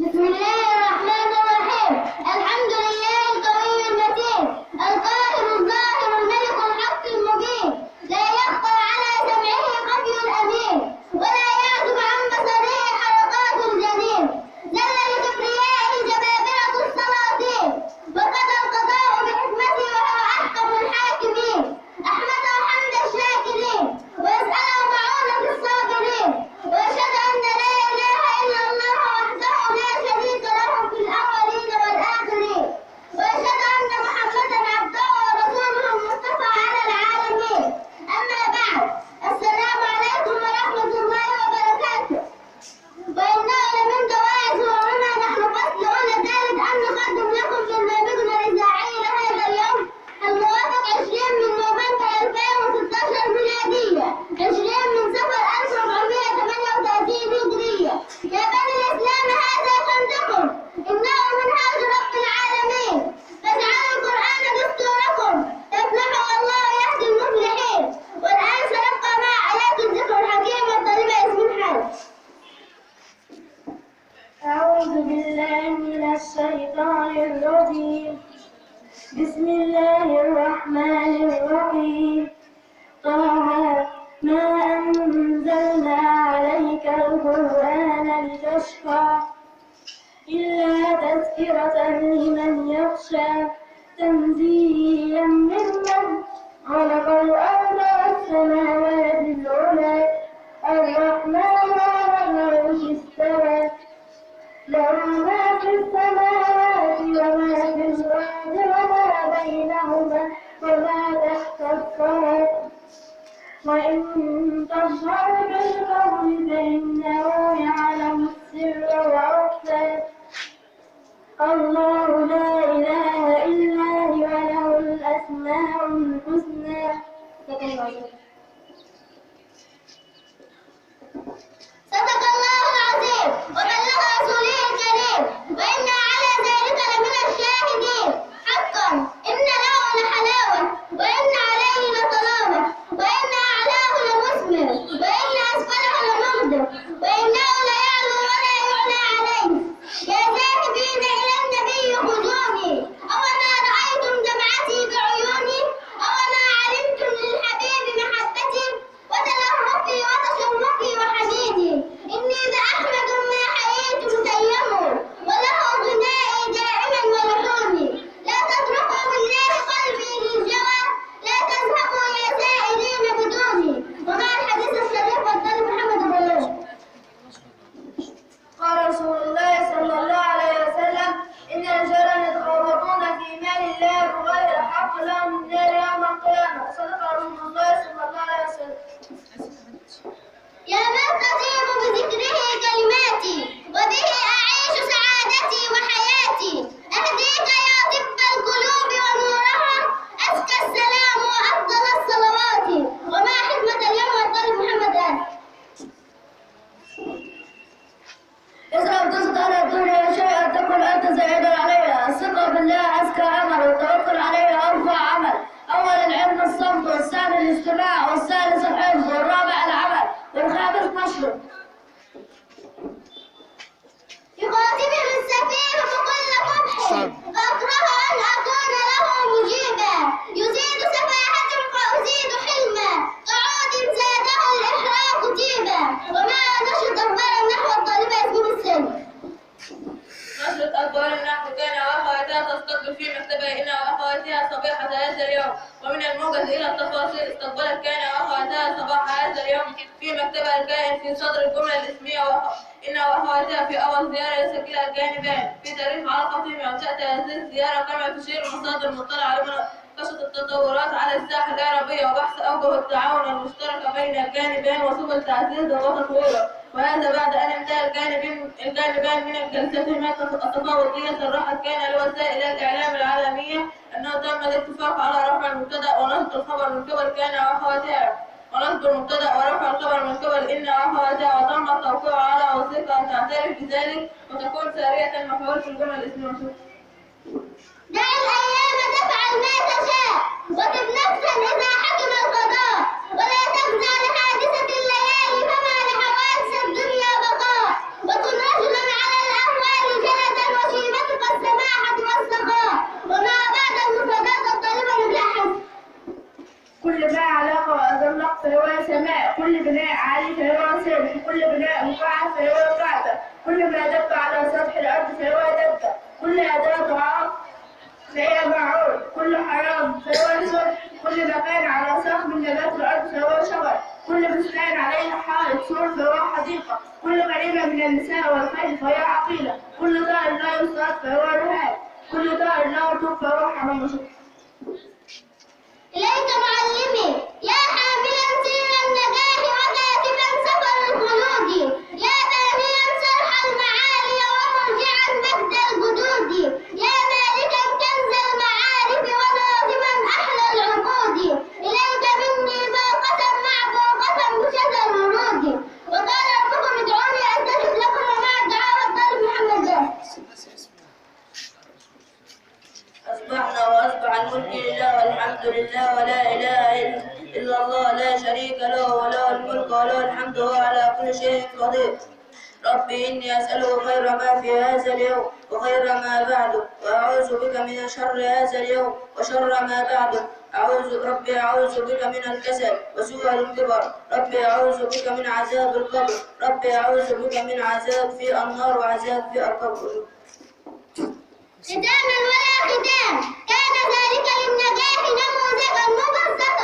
بسم الله الرحمن الرحيم. الحمد لله القوي المتين القاهر الظاهر الملك الحق المبين، لا يخفى على سمعه خفي الأمين، ولا يعزب عن بصره حركات الجنين. جل لكبريائه جبابرة السلاطين، وقضى القضاء بحكمته وهو أحكم الحاكمين. أحمده حمد الشاكرين ويسأله معونة الصابرين، وأشهد أن لا إله إلا الله وحده لا شريك له في الأولين والآخرين، وأشهد أن محمدا عبده ورسوله المصطفى على العالمين. أما بعد، السلام عليكم ورحمة الله وبركاته. وإنه لمن جوائز وهنا نحن فصل أولى ذلك أن نقدم لكم برنامجنا الإذاعي لهذا اليوم الموافق 20 من نوفمبر 2016 ميلادية، 20 من صفر 1438 هجرية. يا بني الإسلام هذا خندقكم، إنه منهاج رب العالمين، فاجعلوا القرآن دستوركم تفلحوا والله يهدي المفلحين. والآن سنبقى مع آيات الذكر الحكيم والطالبة ياسمين حاج. أعوذ بالله من الشيطان الرجيم. بسم الله الرحمن الرحيم. طه ما أنزلنا عليك القرآن لتشقى إلا تذكرة لمن يخشى تنزيلا ممن خلق الأرض والسماوات العلى الرحمن على العرش استوى له ما في السماوات وما في الأرض وما بينهما وما تحت الثرى وإن تجهر بالقول فإنه يعلم السر وأخفى الله لا إله إلا هو له الأسماء الحسنى. صدق الله العظيم وبلغ رسوله الكريم، وإنا على ذلك لمن الشاهدين. حقا إن له لحلاوة، وإن عليه لطلاوة، وإن أعلاه لمثمر، وإن أسفله لمغدر، وإنه ليعلو ولا يعلى عليه. يا ذاهبين إلى النبي خذوني، أوما رأيتم دمعتي بعيوني، أوما علمتم للحبيب محبتي وتلهفي وتشوقي وحديدي. إني لأحمد ما حييت متيمه، وله غنائي دائما ولحوني. لا تتركوا بالله قلبي للجوى، لا تذهبوا يا سائلين بدوني. ومع الحديث الشريف والطالب محمد بلوش. قال رسول الله صلى الله عليه وسلم إن رجالا يتخوضون في مال الله بغير حق لهم النار يوم القيامة. صدق رسول الله صلى الله عليه وسلم. يا من تطيب بذكره كلماتي، وبه أعيش سعادتي وحياتي. أهديك يا طب القلوب ونورها، أزكى السلام وأفضل الصلوات. ومع حكمة اليوم والطالب محمد آل. اذهب تسأل الدنيا شيئا تكن أنت زائدا عليها. الثقة بالله أزكى عمل، والتوكل عليه أرفع عمل. أول العلم الصمت، والثاني الاستماع، والثالث الحفظ، والرابع العمل، والخامس نشره. يخاطبني السفيه بكل قبح، فأكره أن أكون له مجيبا. يزيد سفاهة فأزيد حلما، كعود زاده الإحراق طيبا. ومع نشرة أخبار النحو الطالبة ياسمين السن. نشرة أخبار النحو كان وأخواتها تستقبل في مكتبها وأخواتها صبيحة هذا اليوم. ومن الموجز إلى التفاصيل استقبلت كان وأخواتها صباح هذا اليوم في مكتبها الكائن في صدر الجملة الاسمية إن وأخواتها في أول زيارة يسجل الجانبان في تاريخ علاقتهم. وتأتي هذه الزيارة كما تشير المصادر المطلعة لمناقشة التطورات على الساحة العربية وبحث أوجه التعاون المشترك بين الجانبين وسبل تعزيز وتطويره. وهذا بعد أن انتهى الجانبان من جلستهما التفاوضية. صرحت كان لوسائل الإعلام العالمية أنه تم الاتفاق على رفع المبتدأ ونصب الخبر من قبل كان وأخواتها، ونصب المبتدأ ورفع الخبر من قبل إن وأخواتها، وتم التوقيع على وثيقة تعترف بذلك وتكون سارية مفعول في الجملة الاسمية. دع الأيام تفعل ما تشاء، وطب نفسا إذا حكم القضاء، ولا تفزع لحادثة الليالي فما لحوادث الدنيا بقاء. وكن رجلا على الأهوال كل ما دب على سطح الأرض فهو دبة، كل أداة عاق فهي معون، كل حرام فهو صلح، كل مكان على سقف من نبات الأرض فهو شجر، كل بستان عليه حائط سور فهو حديقة، كل غريبة من النساء والخيل فهي عقيلة، كل طائر لا يصطاد فهو رهان، كل طائر لا يطوف فهو حرام. إليك معلمي يا حاملا سر النجاح وكاتبا سفر الخلود، يا باهيا شرح المعالي ومرجعا مجد الجدود، يا مالكا كنز المعارف وناظما أحلى العقود، إليك مني باقة معبوقة بشذا الورود، وقال ربكم ادعوني أستجب لكم ومع الدعاء والطالب محمد جاه. أصبحنا وأصبح الملك لله والحمد لله ولا إله إلا الله لا شريك له وله الملك وله الحمد وهو على كل شيء قدير. ربي إني أسأله خير ما في هذا اليوم وخير ما بعده، وأعوذ بك من شر هذا اليوم وشر ما بعده. ربي أعوذ بك من الكسل وسوء الكبر، ربي أعوذ بك من عذاب القبر، ربي أعوذ بك من عذاب في النار وعذاب في القبر. ختاما ولا ختام، كان ذلك للنجاح نموذجا مبسطا